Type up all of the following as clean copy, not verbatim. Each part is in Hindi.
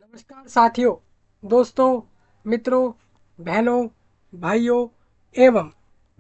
नमस्कार साथियों, दोस्तों, मित्रों, बहनों, भाइयों एवं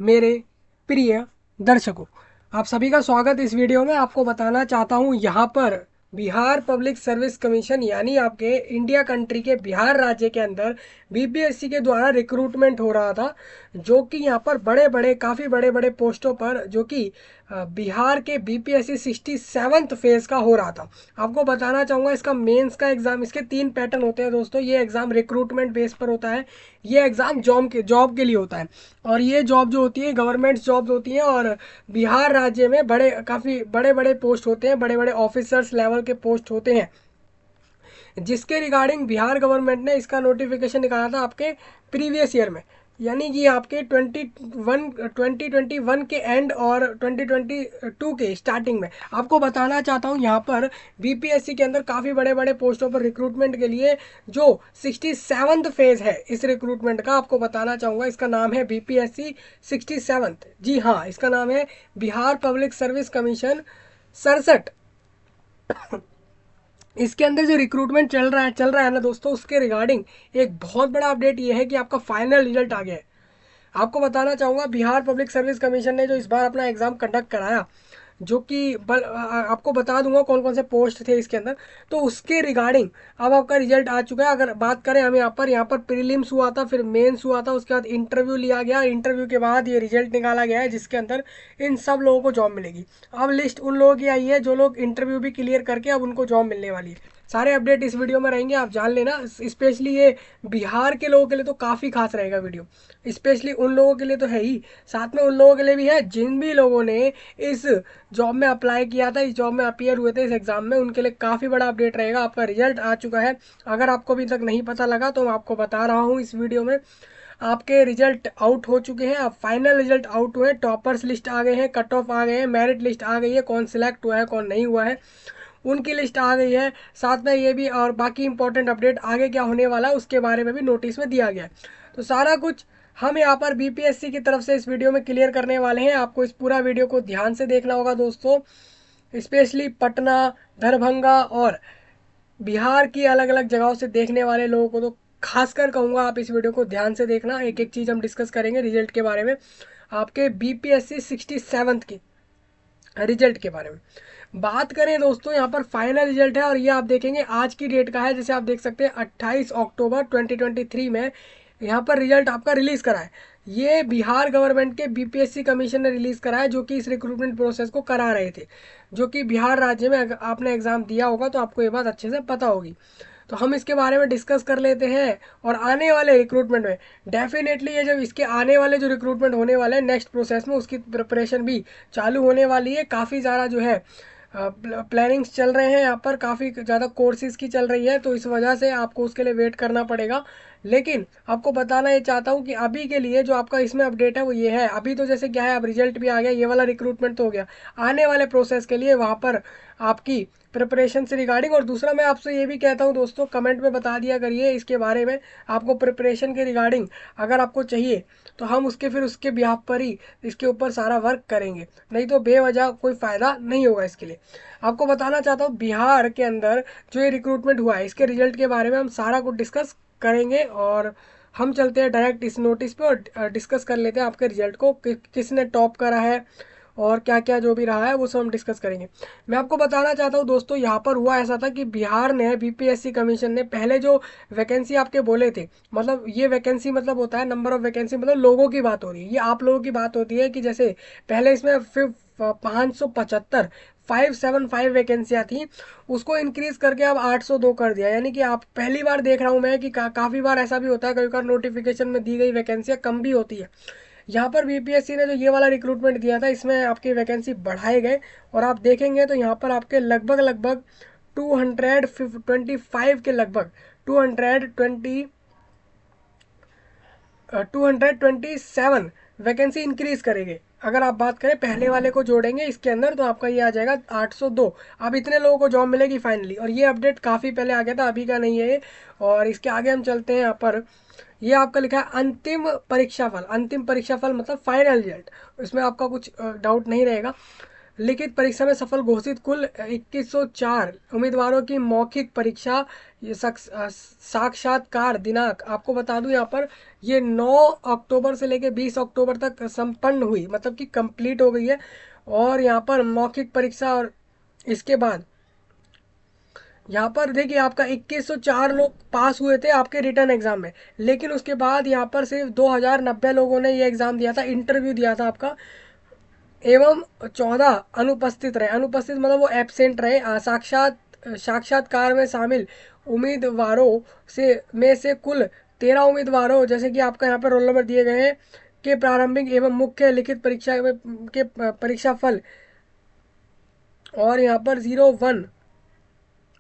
मेरे प्रिय दर्शकों, आप सभी का स्वागत इस वीडियो में। आपको बताना चाहता हूँ यहाँ पर बिहार पब्लिक सर्विस कमीशन यानी आपके इंडिया कंट्री के बिहार राज्य के अंदर बीपीएससी के द्वारा रिक्रूटमेंट हो रहा था, जो कि यहाँ पर बड़े बड़े काफ़ी बड़े बड़े पोस्टों पर, जो कि बिहार के बीपीएससी 67th फेज़ का हो रहा था। आपको बताना चाहूँगा इसका मेंस का एग्ज़ाम, इसके 3 पैटर्न होते हैं दोस्तों। ये एग्ज़ाम रिक्रूटमेंट बेस पर होता है, ये एग्ज़ाम जॉब के लिए होता है, और ये जॉब जो होती है गवर्नमेंट जॉब्स होती हैं। और बिहार राज्य में काफ़ी बड़े बड़े पोस्ट होते हैं, बड़े बड़े ऑफिसर्स लेवल के पोस्ट होते हैं, जिसके रिगार्डिंग बिहार गवर्नमेंट ने इसका नोटिफिकेशन निकाला था आपके प्रीवियस ईयर में, यानी कि आपके 2021 के एंड और 2022 के स्टार्टिंग में। आपको बताना चाहता हूँ यहाँ पर बीपीएससी के अंदर काफ़ी बड़े बड़े पोस्टों पर रिक्रूटमेंट के लिए जो 67th फेज़ है इस रिक्रूटमेंट का, आपको बताना चाहूँगा इसका नाम है बीपीएससी 67th। जी हाँ, इसका नाम है बिहार पब्लिक सर्विस कमीशन 67। इसके अंदर जो रिक्रूटमेंट चल रहा है ना दोस्तों, उसके रिगार्डिंग एक बहुत बड़ा अपडेट ये है कि आपका फाइनल रिजल्ट आ गया है। आपको बताना चाहूँगा बिहार पब्लिक सर्विस कमीशन ने जो इस बार अपना एग्ज़ाम कंडक्ट कराया, जो कि आपको बता दूंगा कौन कौन से पोस्ट थे इसके अंदर, तो उसके रिगार्डिंग अब आपका रिजल्ट आ चुका है। अगर बात करें हम यहाँ पर प्रीलिम्स हुआ था, फिर मेंस हुआ था, उसके बाद इंटरव्यू लिया गया, इंटरव्यू के बाद ये रिजल्ट निकाला गया है, जिसके अंदर इन सब लोगों को जॉब मिलेगी। अब लिस्ट उन लोगों की आई है जो लोग इंटरव्यू भी क्लियर करके अब उनको जॉब मिलने वाली है। सारे अपडेट इस वीडियो में रहेंगे, आप जान लेना। स्पेशली ये बिहार के लोगों के लिए तो काफ़ी खास रहेगा वीडियो, स्पेशली उन लोगों के लिए तो है ही, साथ में उन लोगों के लिए भी है जिन भी लोगों ने इस जॉब में अप्लाई किया था, इस जॉब में अपीयर हुए थे इस एग्ज़ाम में, उनके लिए काफ़ी बड़ा अपडेट रहेगा। आपका रिजल्ट आ चुका है, अगर आपको अभी तक नहीं पता लगा तो मैं आपको बता रहा हूँ इस वीडियो में। आपके रिजल्ट आउट हो चुके हैं, अब फाइनल रिजल्ट आउट हुए, टॉपर्स लिस्ट आ गए हैं, कट ऑफ आ गए हैं, मेरिट लिस्ट आ गई है, कौन सिलेक्ट हुआ है कौन नहीं हुआ है उनकी लिस्ट आ गई है। साथ में ये भी और बाकी इंपॉर्टेंट अपडेट आगे क्या होने वाला है उसके बारे में भी नोटिस में दिया गया है। तो सारा कुछ हम यहाँ पर बीपीएससी की तरफ से इस वीडियो में क्लियर करने वाले हैं। आपको इस पूरा वीडियो को ध्यान से देखना होगा दोस्तों, स्पेशली पटना, दरभंगा और बिहार की अलग अलग जगहों से देखने वाले लोगों को तो खासकर कहूँगा आप इस वीडियो को ध्यान से देखना। एक एक चीज़ हम डिस्कस करेंगे रिजल्ट के बारे में, आपके बीपीएससी 67th के रिजल्ट के बारे में बात करें दोस्तों। यहाँ पर फाइनल रिजल्ट है और ये आप देखेंगे आज की डेट का है, जैसे आप देख सकते हैं 28 अक्टूबर 2023 में यहाँ पर रिजल्ट आपका रिलीज़ करा है। ये बिहार गवर्नमेंट के बीपीएससी कमीशन ने रिलीज़ करा है, जो कि इस रिक्रूटमेंट प्रोसेस को करा रहे थे, जो कि बिहार राज्य में अगर आपने एग्ज़ाम दिया होगा तो आपको ये बात अच्छे से पता होगी। तो हम इसके बारे में डिस्कस कर लेते हैं। और आने वाले रिक्रूटमेंट में डेफिनेटली ये जब इसके आने वाले जो रिक्रूटमेंट होने वाले हैं नेक्स्ट प्रोसेस में, उसकी प्रिपरेशन भी चालू होने वाली है। काफ़ी ज़्यादा जो है प्लानिंग्स चल रहे हैं, यहाँ पर काफ़ी ज़्यादा कोर्सेज़ की चल रही है, तो इस वजह से आपको उसके लिए वेट करना पड़ेगा। लेकिन आपको बताना ये चाहता हूँ कि अभी के लिए जो आपका इसमें अपडेट है वो ये है। अभी तो जैसे क्या है, अब रिजल्ट भी आ गया, ये वाला रिक्रूटमेंट तो हो गया, आने वाले प्रोसेस के लिए वहाँ पर आपकी प्रिपरेशन से रिगार्डिंग। और दूसरा मैं आपसे ये भी कहता हूँ दोस्तों, कमेंट में बता दिया करिए इसके बारे में, आपको प्रिपरेशन के रिगार्डिंग अगर आपको चाहिए तो हम उसके बिहाफ पर ही इसके ऊपर सारा वर्क करेंगे, नहीं तो बेवजह कोई फ़ायदा नहीं होगा इसके लिए। आपको बताना चाहता हूँ बिहार के अंदर जो ये रिक्रूटमेंट हुआ है इसके रिजल्ट के बारे में हम सारा कुछ डिस्कस करेंगे। और हम चलते हैं डायरेक्ट इस नोटिस पे और डिस्कस कर लेते हैं आपके रिजल्ट को, किसने टॉप करा है और क्या क्या जो भी रहा है वो सब हम डिस्कस करेंगे। मैं आपको बताना चाहता हूँ दोस्तों, यहाँ पर हुआ ऐसा था कि बिहार ने बीपीएससी कमीशन ने पहले जो वैकेंसी आपके बोले थे, मतलब ये वैकेंसी मतलब होता है नंबर ऑफ वैकेंसी, मतलब लोगों की बात हो रही है, ये आप लोगों की बात होती है कि जैसे पहले इसमें 575 575 वैकेंसियाँ थी, उसको इंक्रीज करके अब 802 कर दिया। यानी कि आप पहली बार देख रहा हूँ मैं कि काफ़ी बार ऐसा भी होता है, कई बार नोटिफिकेशन में दी गई वैकेंसियाँ कम भी होती है। यहाँ पर बीपीएससी ने जो ये वाला रिक्रूटमेंट दिया था इसमें आपकी वैकेंसी बढ़ाए गए, और आप देखेंगे तो यहाँ पर आपके लगभग लगभग 225 के लगभग 220 227 वैकेंसी इंक्रीज करेंगे। अगर आप बात करें पहले वाले को जोड़ेंगे इसके अंदर तो आपका ये आ जाएगा 802। अब इतने लोगों को जॉब मिलेगी फाइनली, और ये अपडेट काफ़ी पहले आ गया था, अभी का नहीं है ये। और इसके आगे हम चलते हैं, यहाँ पर ये आपका लिखा है अंतिम परीक्षा फल। अंतिम परीक्षा फल मतलब फाइनल रिजल्ट, इसमें आपका कुछ डाउट नहीं रहेगा। लिखित परीक्षा में सफल घोषित कुल 2104 उम्मीदवारों की मौखिक परीक्षा साक्षात्कार दिनांक आपको बता दूं यहाँ पर ये 9 अक्टूबर से लेकर 20 अक्टूबर तक संपन्न हुई, मतलब कि कंप्लीट हो गई है। और यहाँ पर मौखिक परीक्षा और इसके बाद यहाँ पर देखिए आपका 2104 लोग पास हुए थे आपके रिटर्न एग्जाम में, लेकिन उसके बाद यहाँ पर सिर्फ 2090 लोगों ने ये एग्जाम दिया था, इंटरव्यू दिया था आपका, एवं 14 अनुपस्थित रहे। अनुपस्थित मतलब वो एब्सेंट रहे। साक्षात्कार में शामिल उम्मीदवारों से कुल 13 उम्मीदवारों, जैसे कि आपका यहाँ पर रोल नंबर दिए गए हैं, के प्रारंभिक एवं मुख्य लिखित परीक्षा के परीक्षा फल, और यहाँ पर 01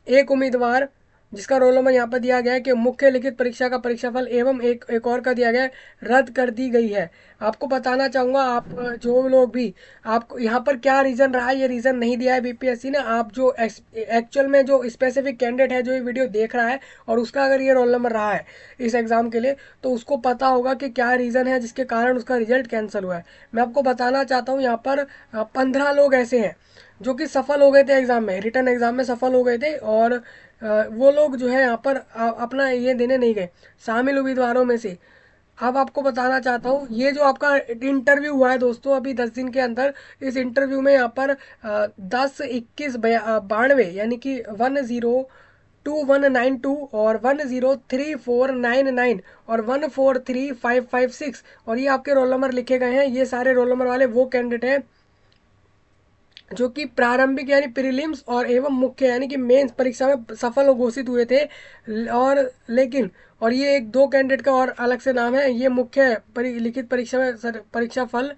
एक उम्मीदवार जिसका रोल नंबर यहाँ पर दिया गया है कि मुख्य लिखित परीक्षा का परीक्षाफल एवं एक और का दिया गया है, रद्द कर दी गई है। आपको बताना चाहूँगा, आप जो लोग भी, आपको यहाँ पर क्या रीज़न रहा है, ये रीज़न नहीं दिया है बीपीएससी ने। आप जो एक्चुअल में जो स्पेसिफिक कैंडिडेट है जो ये वीडियो देख रहा है और उसका अगर ये रोल नंबर रहा है इस एग्ज़ाम के लिए, तो उसको पता होगा कि क्या रीज़न है जिसके कारण उसका रिजल्ट कैंसिल हुआ है। मैं आपको बताना चाहता हूँ, यहाँ पर 15 लोग ऐसे हैं जो कि सफल हो गए थे एग्ज़ाम में, रिटर्न एग्ज़ाम में सफल हो गए थे, और वो लोग जो है यहाँ पर अपना ये देने नहीं गए शामिल उम्मीदवारों में से। अब आपको बताना चाहता हूँ, ये जो आपका इंटरव्यू हुआ है दोस्तों अभी 10 दिन के अंदर, इस इंटरव्यू में यहाँ पर 10 21 92 यानी कि 102192 और 103499 और 143556, और ये आपके रोल नंबर लिखे गए हैं। ये सारे रोल नंबर वाले वो कैंडिडेट हैं जो कि प्रारंभिक यानी प्रीलिम्स और एवं मुख्य यानी कि मेंस परीक्षा में सफल घोषित हुए थे। और लेकिन और ये एक दो कैंडिडेट का और अलग से नाम है, ये मुख्य लिखित परीक्षा में परीक्षा फल,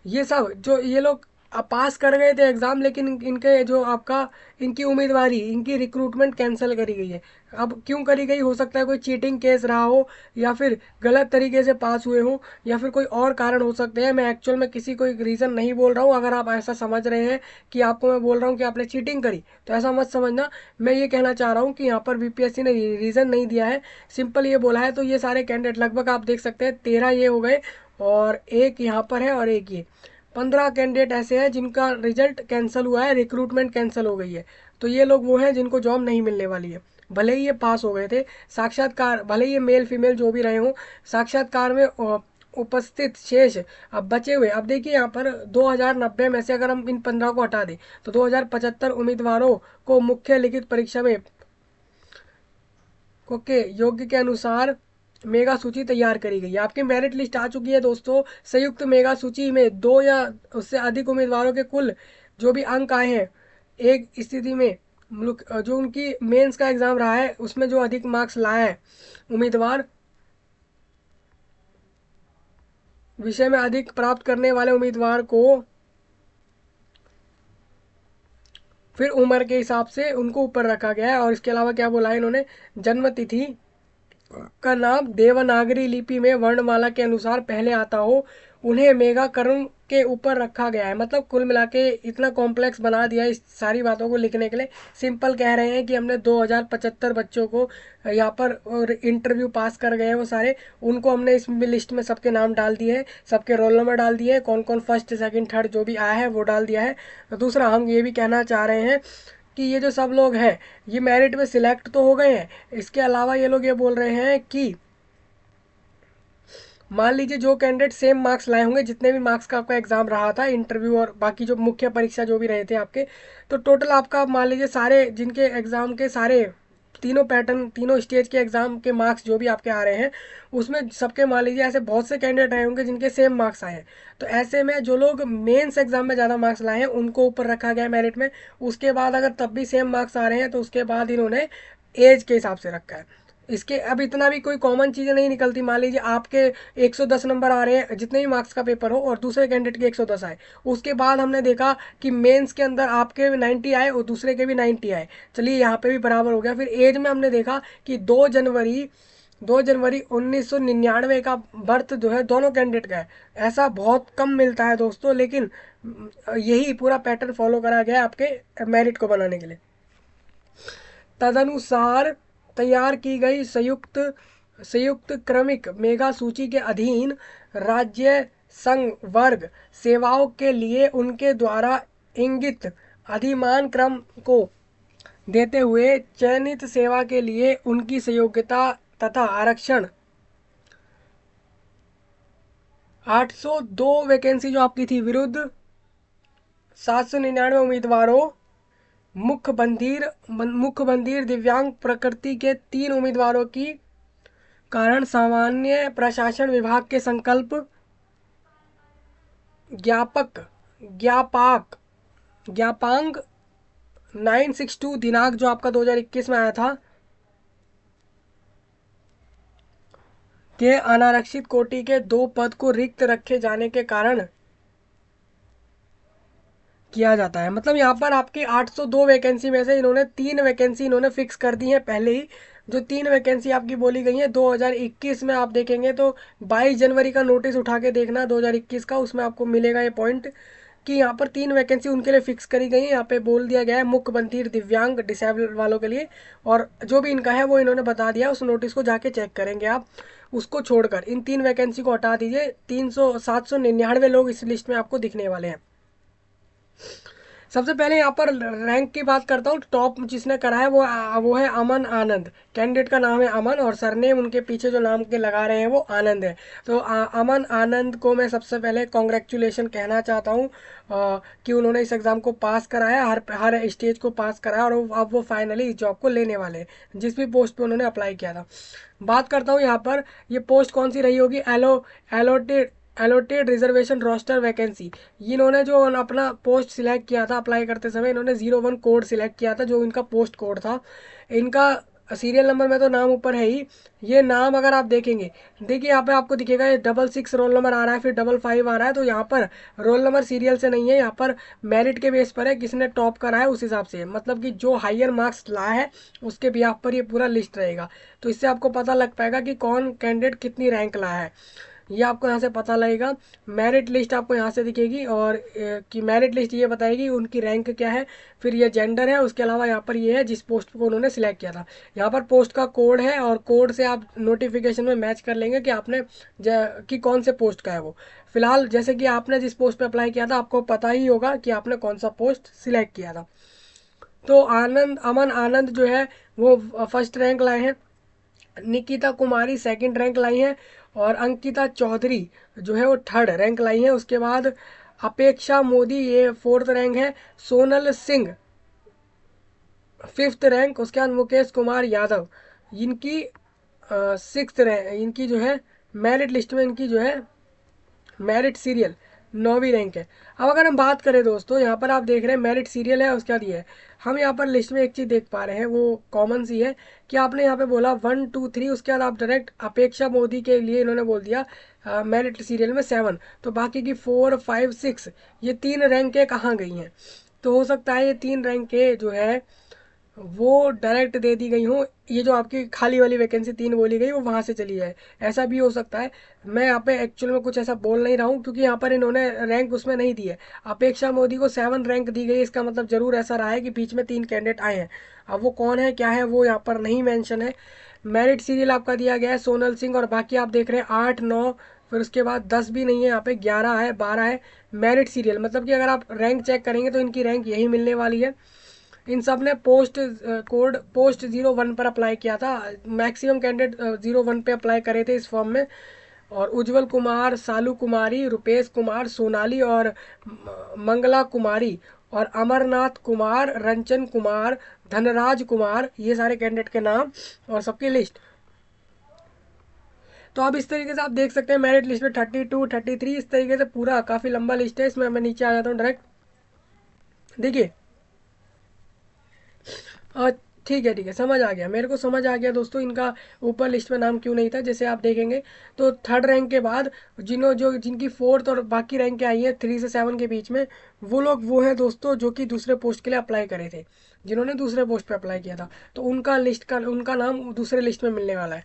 ये सब जो ये लोग पास कर गए थे एग्ज़ाम, लेकिन इनके जो आपका इनकी उम्मीदवारी, इनकी रिक्रूटमेंट कैंसिल करी गई है। अब क्यों करी गई, हो सकता है कोई चीटिंग केस रहा हो, या फिर गलत तरीके से पास हुए हो, या फिर कोई और कारण हो सकते हैं। मैं एक्चुअल में किसी को एक रीज़न नहीं बोल रहा हूँ। अगर आप ऐसा समझ रहे हैं कि आपको मैं बोल रहा हूँ कि आपने चीटिंग करी, तो ऐसा मत समझना। मैं ये कहना चाह रहा हूँ कि यहाँ पर बीपीएससी ने रीज़न नहीं दिया है, सिंपल ये बोला है। तो ये सारे कैंडिडेट लगभग आप देख सकते हैं 13 ये हो गए, और एक यहाँ पर है, और एक ये 15 कैंडिडेट ऐसे हैं जिनका रिजल्ट कैंसिल हुआ है, रिक्रूटमेंट कैंसिल हो गई है। तो ये लोग वो हैं जिनको जॉब नहीं मिलने वाली है, भले ही ये पास हो गए थे साक्षात्कार, भले ही ये मेल फीमेल जो भी रहे हों, साक्षात्कार में उपस्थित शेष अब बचे हुए। अब देखिए यहाँ पर 2090 में से अगर हम इन 15 को हटा दें तो 2075 उम्मीदवारों को मुख्य लिखित परीक्षा में के योग्य के अनुसार मेगा सूची तैयार करी गई है। आपकी मेरिट लिस्ट आ चुकी है दोस्तों। संयुक्त मेगा सूची में 2 या उससे अधिक उम्मीदवारों के कुल जो भी अंक आए हैं, एक स्थिति में जो उनकी मेंस का एग्ज़ाम रहा है उसमें जो अधिक मार्क्स लाया है उम्मीदवार, विषय में अधिक प्राप्त करने वाले उम्मीदवार को फिर उम्र के हिसाब से उनको ऊपर रखा गया है। और इसके अलावा क्या बोला है इन्होंने, जन्म तिथि का नाम देवनागरी लिपि में वर्णमाला के अनुसार पहले आता हो, उन्हें मेगा कर्ण के ऊपर रखा गया है। मतलब कुल मिला के इतना कॉम्प्लेक्स बना दिया है इस सारी बातों को लिखने के लिए। सिंपल कह रहे हैं कि हमने 2075 बच्चों को यहाँ पर इंटरव्यू पास कर गए हैं वो सारे, उनको हमने इस लिस्ट में सबके नाम डाल दिए हैं, सबके रोल नंबर डाल दिए हैं, कौन कौन फर्स्ट सेकंड थर्ड जो भी आया है वो डाल दिया है। दूसरा हम ये भी कहना चाह रहे हैं कि ये जो सब लोग हैं ये मेरिट में सिलेक्ट तो हो गए हैं। इसके अलावा ये लोग ये बोल रहे हैं कि मान लीजिए जो कैंडिडेट सेम मार्क्स लाए होंगे, जितने भी मार्क्स का आपका एग्जाम रहा था, इंटरव्यू और बाकी जो मुख्य परीक्षा जो भी रहे थे आपके, तो टोटल आपका मान लीजिए सारे जिनके एग्जाम के सारे तीनों पैटर्न, तीनों स्टेज के एग्जाम के मार्क्स जो भी आपके आ रहे हैं, उसमें सबके मान लीजिए ऐसे बहुत से कैंडिडेट आए होंगे जिनके सेम मार्क्स आए हैं। तो ऐसे में जो लोग मेंस एग्जाम में ज़्यादा मार्क्स लाए हैं उनको ऊपर रखा गया मेरिट में। उसके बाद अगर तब भी सेम मार्क्स आ रहे हैं तो उसके बाद इन्होंने एज के हिसाब से रखा है। इसके अब इतना भी कोई कॉमन चीज़ें नहीं निकलती। मान लीजिए आपके 110 नंबर आ रहे हैं जितने भी मार्क्स का पेपर हो, और दूसरे कैंडिडेट के 110 आए, उसके बाद हमने देखा कि मेंस के अंदर आपके 90 आए और दूसरे के भी 90 आए, चलिए यहाँ पे भी बराबर हो गया। फिर एज में हमने देखा कि 2 जनवरी 1999 का बर्थ जो है दोनों कैंडिडेट का है। ऐसा बहुत कम मिलता है दोस्तों, लेकिन यही पूरा पैटर्न फॉलो करा गया आपके मेरिट को बनाने के लिए। तदनुसार तैयार की गई संयुक्त क्रमिक मेगा सूची के अधीन राज्य संघ वर्ग सेवाओं के लिए उनके द्वारा इंगित अधिमान क्रम को देते हुए चयनित सेवा के लिए उनकी सहयोग्यता तथा आरक्षण 802 वैकेंसी जो आपकी थी विरुद्ध 799 उम्मीदवारों मुख्य बंधीर दिव्यांग प्रकृति के 3 उम्मीदवारों की कारण सामान्य प्रशासन विभाग के संकल्प ज्ञापांग 962 दिनांक जो आपका 2021 में आया था के अनारक्षित कोटि के 2 पद को रिक्त रखे जाने के कारण किया जाता है। मतलब यहाँ पर आपकी 802 वैकेंसी में से इन्होंने 3 वैकेंसी इन्होंने फिक्स कर दी है पहले ही। जो 3 वैकेंसी आपकी बोली गई है 2021 में, आप देखेंगे तो 22 जनवरी का नोटिस उठा के देखना 2021 का, उसमें आपको मिलेगा ये पॉइंट कि यहाँ पर 3 वैकेंसी उनके लिए फिक्स करी गई है। यहाँ पे बोल दिया गया है मुख्य बंधीर दिव्यांग डिसेबल वालों के लिए, और जो भी इनका है वो इन्होंने बता दिया। उस नोटिस को जाके चेक करेंगे आप, उसको छोड़कर इन 3 वैकेंसी को हटा दीजिए। 799 लोग इस लिस्ट में आपको दिखने वाले हैं। सबसे पहले यहाँ पर रैंक की बात करता हूँ। टॉप जिसने करा है वो है अमन आनंद। कैंडिडेट का नाम है अमन और सरनेम उनके पीछे जो नाम के लगा रहे हैं वो आनंद है। तो अमन आनंद को मैं सबसे पहले कॉन्ग्रेचुलेशन कहना चाहता हूँ कि उन्होंने इस एग्ज़ाम को पास कराया, हर स्टेज को पास कराया, और अब वो फाइनली इस जॉब को लेने वाले हैं जिस भी पोस्ट पे उन्होंने अप्लाई किया था। बात करता हूँ यहाँ पर ये पोस्ट कौन सी रही होगी। Allotted reservation roster vacancy. इन्होंने जो अपना पोस्ट सिलेक्ट किया था अप्लाई करते समय, इन्होंने 01 कोड सिलेक्ट किया था जो इनका पोस्ट कोड था। इनका सीरियल नंबर में तो नाम ऊपर है ही, ये नाम अगर आप देखेंगे, देखिए यहाँ पे आपको दिखेगा ये 66 रोल नंबर आ रहा है, फिर 55 आ रहा है। तो यहाँ पर रोल नंबर सीरियल से नहीं है, यहाँ पर मेरिट के बेस पर है, किसने टॉप करा है उस हिसाब से, मतलब कि जो हायर मार्क्स लाया है उसके बिहाफ पर ये पूरा लिस्ट रहेगा। तो इससे आपको पता लग पाएगा कि कौन कैंडिडेट कितनी रैंक लाया है, ये आपको यहाँ से पता लगेगा। मेरिट लिस्ट आपको यहाँ से दिखेगी, और कि मेरिट लिस्ट ये बताएगी उनकी रैंक क्या है, फिर ये जेंडर है, उसके अलावा यहाँ पर ये है जिस पोस्ट को उन्होंने सिलेक्ट किया था। यहाँ पर पोस्ट का कोड है, और कोड से आप नोटिफिकेशन में मैच कर लेंगे कि आपने कि कौन से पोस्ट का है वो। फिलहाल जैसे कि आपने जिस पोस्ट पे अप्लाई किया था आपको पता ही होगा कि आपने कौन सा पोस्ट सिलेक्ट किया था। तो अमन आनंद जो है वो फर्स्ट रैंक लाए हैं, निकिता कुमारी सेकंड रैंक लाई हैं, और अंकिता चौधरी जो है वो थर्ड रैंक लाई है। उसके बाद अपेक्षा मोदी ये फोर्थ रैंक है, सोनल सिंह फिफ्थ रैंक, उसके बाद मुकेश कुमार यादव इनकी सिक्स्थ रैंक, इनकी जो है मेरिट लिस्ट में इनकी जो है मेरिट सीरियल 9वीं रैंक है। अब अगर हम बात करें दोस्तों, यहाँ पर आप देख रहे हैं मेरिट सीरियल है, उसके बाद ये है। हम यहाँ पर लिस्ट में एक चीज़ देख पा रहे हैं वो कॉमन सी है कि आपने यहाँ पे बोला 1 2 3, उसके बाद आप डायरेक्ट अपेक्षा मोदी के लिए इन्होंने बोल दिया मेरिट सीरियल में 7, तो बाकी की 4 5 6 ये 3 रैंकें कहाँ गई हैं। तो हो सकता है ये 3 रैंकें जो है वो डायरेक्ट दे दी गई हूँ, ये जो आपकी खाली वाली वैकेंसी 3 बोली गई वो वहाँ से चली जाए, ऐसा भी हो सकता है। मैं यहाँ पे एक्चुअल में कुछ ऐसा बोल नहीं रहा हूँ क्योंकि यहाँ पर इन्होंने रैंक उसमें नहीं दी है। अपेक्षा मोदी को 7 रैंक दी गई, इसका मतलब जरूर ऐसा रहा है कि बीच में 3 कैंडिडेट आए हैं। अब वो कौन है क्या है वो यहाँ पर नहीं मैंशन है। मेरिट सीरियल आपका दिया गया है सोनल सिंह, और बाकी आप देख रहे हैं 8 9, फिर उसके बाद 10 भी नहीं है, यहाँ पे 11 है 12 है मेरिट सीरियल। मतलब कि अगर आप रैंक चेक करेंगे तो इनकी रैंक यही मिलने वाली है। इन सब ने पोस्ट 01 पर अप्लाई किया था, मैक्सिमम कैंडिडेट 01 पे अप्लाई करे थे इस फॉर्म में। और उज्जवल कुमार, सालू कुमारी, रुपेश कुमार, सोनाली और मंगला कुमारी, और अमरनाथ कुमार, रंजन कुमार, धनराज कुमार, ये सारे कैंडिडेट के नाम और सबकी लिस्ट। तो आप इस तरीके से आप देख सकते हैं मेरिट लिस्ट में 32 33 इस तरीके से पूरा काफ़ी लंबा लिस्ट है। इसमें मैं नीचे आ जाता हूँ डायरेक्ट, देखिए ठीक है समझ आ गया, मेरे को समझ आ गया दोस्तों इनका ऊपर लिस्ट में नाम क्यों नहीं था। जैसे आप देखेंगे तो थर्ड रैंक के बाद जिनकी फोर्थ और बाकी रैंक के आई है 3 से 7 के बीच में, वो लोग वो है दोस्तों जो कि दूसरे पोस्ट के लिए अप्लाई करे थे, जिन्होंने दूसरे पोस्ट पे अप्लाई किया था, तो उनका नाम दूसरे लिस्ट में मिलने वाला है।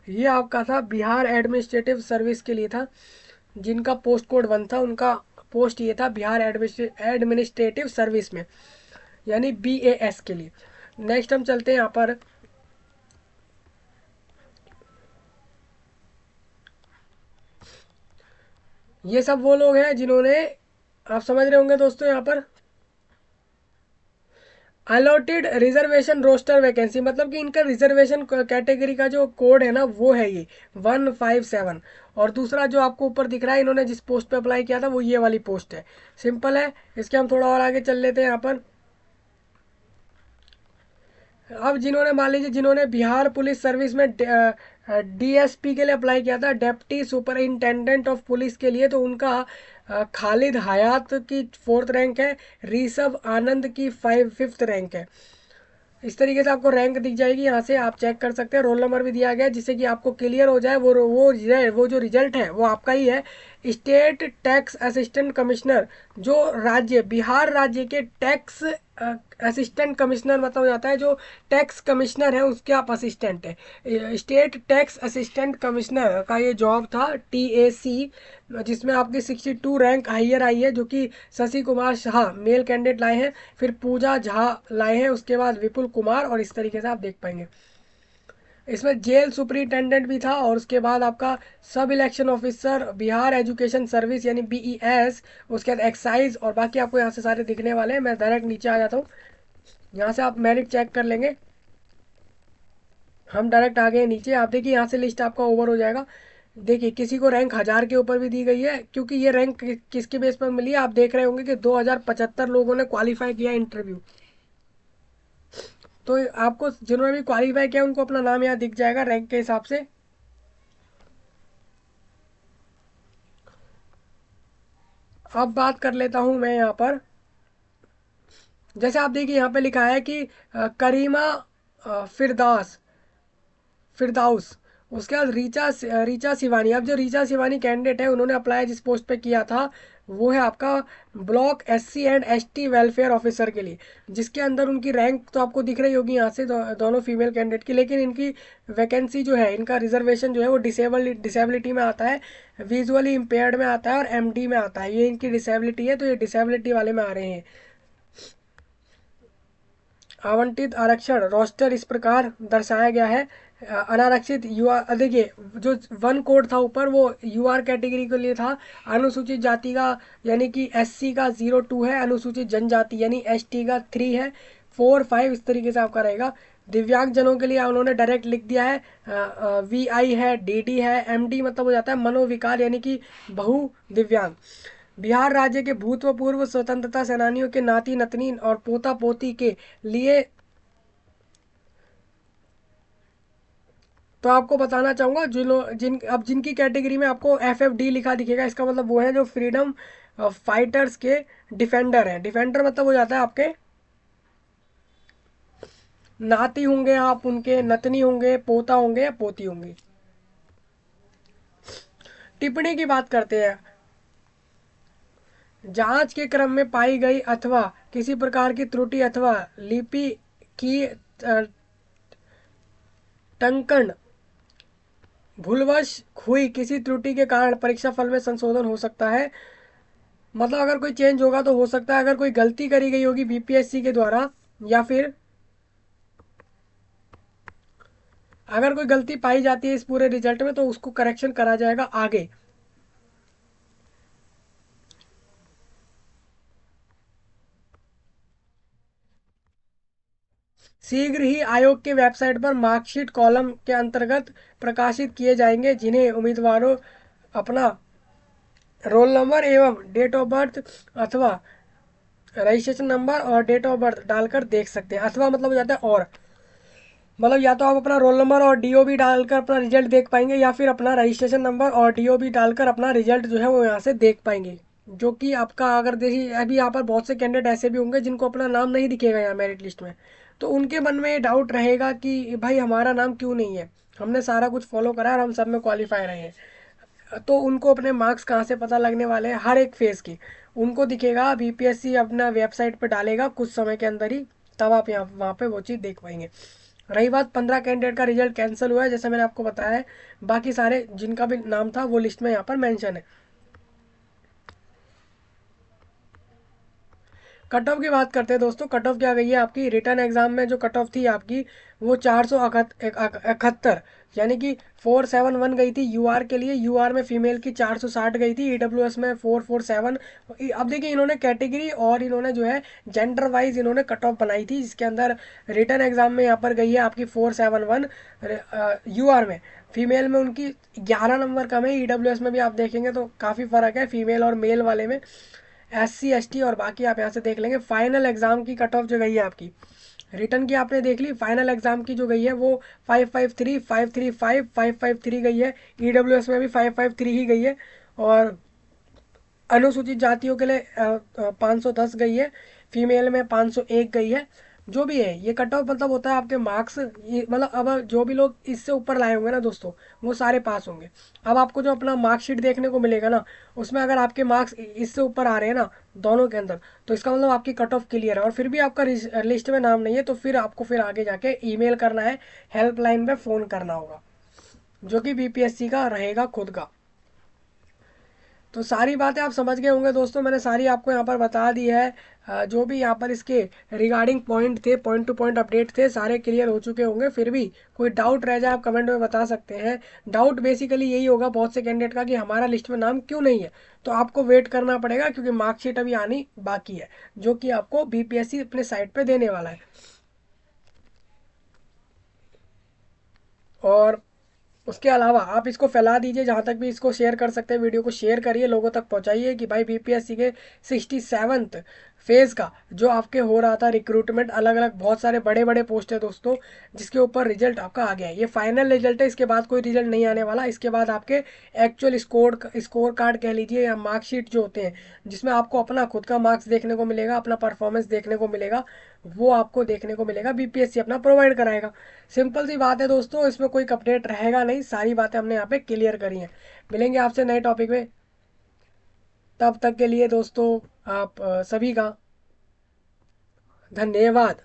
ये आपका था बिहार एडमिनिस्ट्रेटिव सर्विस के लिए था, जिनका पोस्ट कोड 1 था, उनका पोस्ट ये था बिहार एडमिनिस्ट्रेटिव सर्विस में, यानी BAS के लिए। नेक्स्ट हम चलते हैं यहाँ पर, ये सब वो लोग हैं जिन्होंने, आप समझ रहे होंगे दोस्तों, यहाँ पर अलॉटेड रिजर्वेशन रोस्टर वैकेंसी, मतलब कि इनका रिजर्वेशन कैटेगरी का जो कोड है ना वो है ये 157। और दूसरा जो आपको ऊपर दिख रहा है, इन्होंने जिस पोस्ट पे अप्लाई किया था वो ये वाली पोस्ट है। सिंपल है। इसके हम थोड़ा और आगे चल लेते हैं यहाँ पर। अब जिन्होंने, मान लीजिए जिन्होंने बिहार पुलिस सर्विस में डीएसपी के लिए अप्लाई किया था, डेप्टी सुपरिंटेंडेंट ऑफ पुलिस के लिए, तो उनका खालिद हयात की 4th रैंक है, ऋषभ आनंद की 5th रैंक है। इस तरीके से आपको रैंक दिख जाएगी, यहाँ से आप चेक कर सकते हैं। रोल नंबर भी दिया गया है जिससे कि आपको क्लियर हो जाए। वो जो रिजल्ट है वो आपका ही है। स्टेट टैक्स असिस्टेंट कमिश्नर, जो राज्य बिहार राज्य के टैक्स असिस्टेंट कमिश्नर मतलब हो जाता है, जो टैक्स कमिश्नर है उसके आप असिस्टेंट है। स्टेट टैक्स असिस्टेंट कमिश्नर का ये जॉब था, TAC, जिसमें आपकी 62 रैंक हाइयर आई है, जो कि शशि कुमार शाह मेल कैंडिडेट लाए हैं, फिर पूजा झा लाए हैं, उसके बाद विपुल कुमार, और इस तरीके से आप देख पाएंगे। इसमें जेल सुपरिटेंडेंट भी था, और उसके बाद आपका सब election officer Bihar education service यानी BES, उसके बाद एक्साइज, और बाकी आपको यहाँ से सारे दिखने वाले हैं। मैं डायरेक्ट नीचे आ जाता हूँ, यहाँ से आप मेरिट चेक कर लेंगे। हम डायरेक्ट आ गए नीचे, आप देखिए यहाँ से लिस्ट आपका ओवर हो जाएगा। देखिए किसी को रैंक 1000 के ऊपर भी दी गई है, क्योंकि ये रैंक किसके बेस पर मिली है, आप देख रहे होंगे कि 2075 लोगों ने क्वालिफाई किया इंटरव्यू। तो आपको जिन्होंने भी क्वालिफाई किया उनको अपना नाम यहाँ दिख जाएगा रैंक के हिसाब से। अब बात कर लेता हूँ मैं यहाँ पर, जैसे आप देखिए यहाँ पे लिखा है कि करीमा फिरदास फिरदाउस, उसके बाद रीचा शिवानी। अब जो रीचा शिवानी कैंडिडेट है, उन्होंने अप्लाई जिस पोस्ट पे किया था वो है आपका block SC and ST welfare officer के लिए, जिसके अंदर उनकी रैंक तो आपको दिख रही होगी यहाँ से, दोनों फीमेल कैंडिडेट की। लेकिन इनकी वैकेंसी जो है, इनका रिजर्वेशन जो है वो डिसेबिलिटी में आता है, विजुअली इम्पेयर्ड में आता है, और MD में आता है। ये इनकी डिसेबिलिटी है, तो ये डिसेबिलिटी वाले में आ रहे हैं। आवंटित आरक्षण रोस्टर इस प्रकार दर्शाया गया है। अनारक्षित युवा, देखिए जो 1 कोड था ऊपर वो UR कैटेगरी के लिए था। अनुसूचित जाति का यानी कि SC का 02 है, अनुसूचित जनजाति यानी ST का 3 है, 4 5 इस तरीके से आपका रहेगा। दिव्यांग जनों के लिए उन्होंने डायरेक्ट लिख दिया है, VI है, DD है, MD मतलब हो जाता है मनोविकार यानी कि बहु दिव्यांग। बिहार राज्य के भूतपूर्व स्वतंत्रता सेनानियों के नाती नतनी और पोता पोती के लिए, तो आपको बताना चाहूँगा जिनकी कैटेगरी में आपको FFD लिखा दिखेगा, इसका मतलब वो है जो फ्रीडम फाइटर्स के डिफेंडर हैं। डिफेंडर मतलब हो जाता है आपके नाती होंगे, आप उनके नतनी होंगे, पोता होंगे या पोती होंगी। टिप्पणी की बात करते हैं। जांच के क्रम में पाई गई अथवा किसी प्रकार की त्रुटि अथवा लिपि की टंकण भूलवश हुई किसी त्रुटि के कारण परीक्षा फल में संशोधन हो सकता है। मतलब अगर कोई चेंज होगा तो हो सकता है, अगर कोई गलती करी गई होगी BPSC के द्वारा, या फिर अगर कोई गलती पाई जाती है इस पूरे रिजल्ट में, तो उसको करेक्शन करा जाएगा आगे। शीघ्र ही आयोग के वेबसाइट पर मार्कशीट कॉलम के अंतर्गत प्रकाशित किए जाएंगे, जिन्हें उम्मीदवारों अपना रोल नंबर एवं डेट ऑफ बर्थ अथवा रजिस्ट्रेशन नंबर और डेट ऑफ बर्थ डालकर देख सकते हैं। अथवा मतलब हो जाता है और, मतलब या तो आप अपना रोल नंबर और DOB डालकर अपना रिजल्ट देख पाएंगे, या फिर अपना रजिस्ट्रेशन नंबर और DOB डालकर अपना रिजल्ट जो है वो यहाँ से देख पाएंगे। जो कि आपका, अगर देखिए अभी यहाँ पर बहुत से कैंडिडेट ऐसे भी होंगे जिनको अपना नाम नहीं दिखेगा यहाँ मेरिट लिस्ट में, तो उनके मन में ये डाउट रहेगा कि भाई हमारा नाम क्यों नहीं है, हमने सारा कुछ फॉलो करा और हम सब में क्वालिफाई रहे हैं। तो उनको अपने मार्क्स कहाँ से पता लगने वाले हैं, हर एक फेज़ की उनको दिखेगा। BPSC अपना वेबसाइट पर डालेगा कुछ समय के अंदर ही, तब आप यहाँ वहाँ पे वो चीज़ देख पाएंगे। रही बात 15 कैंडिडेट का रिजल्ट कैंसिल हुआ है, जैसे मैंने आपको बताया है, बाकी सारे जिनका भी नाम था वो लिस्ट में यहाँ पर मेंशन है। कट ऑफ की बात करते हैं दोस्तों। कट ऑफ क्या गई है आपकी रिटर्न एग्जाम में, जो कट ऑफ थी आपकी वो 471, यानी कि 471 गई थी यूआर के लिए। यूआर में फीमेल की 460 गई थी, ईडब्ल्यूएस में 447। अब देखिए इन्होंने कैटेगरी और इन्होंने जो है जेंडर वाइज इन्होंने कट ऑफ बनाई थी, जिसके अंदर रिटर्न एग्जाम में यहाँ पर गई है आपकी 471 यूआर में। फीमेल में उनकी 11 नंबर कम है। ईडब्ल्यूएस में भी आप देखेंगे तो काफ़ी फ़र्क है फीमेल और मेल वाले में, SC ST और बाकी आप यहाँ से देख लेंगे। फाइनल एग्जाम की कट ऑफ जो गई है आपकी, रिटर्न की आपने देख ली, फाइनल एग्जाम की जो गई है वो 553, 535, 553 गई है। ईडब्ल्यूएस में भी 553 ही गई है। और अनुसूचित जातियों के लिए 510 गई है, फीमेल में 501 गई है। जो भी है ये कट ऑफ मतलब होता है आपके मार्क्स, ये मतलब अब जो भी लोग इससे ऊपर लाए होंगे ना दोस्तों, वो सारे पास होंगे। अब आपको जो अपना मार्कशीट देखने को मिलेगा ना, उसमें अगर आपके मार्क्स इससे ऊपर आ रहे हैं ना दोनों के अंदर, तो इसका मतलब आपकी कट ऑफ क्लियर है। और फिर भी आपका लिस्ट में नाम नहीं है, तो फिर आपको फिर आगे जाके ईमेल करना है, हेल्पलाइन पे फ़ोन करना होगा, जो कि BPSC का रहेगा खुद का। तो सारी बातें आप समझ गए होंगे दोस्तों, मैंने सारी आपको यहाँ पर बता दी है। जो भी यहाँ पर इसके रिगार्डिंग पॉइंट थे, पॉइंट टू पॉइंट अपडेट थे, सारे क्लियर हो चुके होंगे। फिर भी कोई डाउट रह जाए आप कमेंट में बता सकते हैं। डाउट बेसिकली यही होगा बहुत से कैंडिडेट का कि हमारा लिस्ट में नाम क्यों नहीं है। तो आपको वेट करना पड़ेगा, क्योंकि मार्कशीट अभी आनी बाकी है, जो कि आपको BPSC अपने साइट पर देने वाला है। और उसके अलावा आप इसको फैला दीजिए, जहाँ तक भी इसको शेयर कर सकते हैं, वीडियो को शेयर करिए, लोगों तक पहुँचाइए कि भाई BPSC के 67th फेज़ का जो आपके हो रहा था रिक्रूटमेंट, अलग अलग बहुत सारे बड़े बड़े पोस्ट है दोस्तों, जिसके ऊपर रिजल्ट आपका आ गया है। ये फाइनल रिजल्ट है, इसके बाद कोई रिजल्ट नहीं आने वाला। इसके बाद आपके एक्चुअल स्कोर कार्ड कह लीजिए या मार्कशीट जो होते हैं, जिसमें आपको अपना खुद का मार्क्स देखने को मिलेगा, अपना परफॉर्मेंस देखने को मिलेगा, वो आपको देखने को मिलेगा, BPSC अपना प्रोवाइड कराएगा। सिंपल सी बात है दोस्तों, इसमें कोई अपडेट रहेगा नहीं, सारी बातें हमने यहाँ पे क्लियर करी हैं। मिलेंगे आपसे नए टॉपिक में, तब तक के लिए दोस्तों आप सभी का धन्यवाद।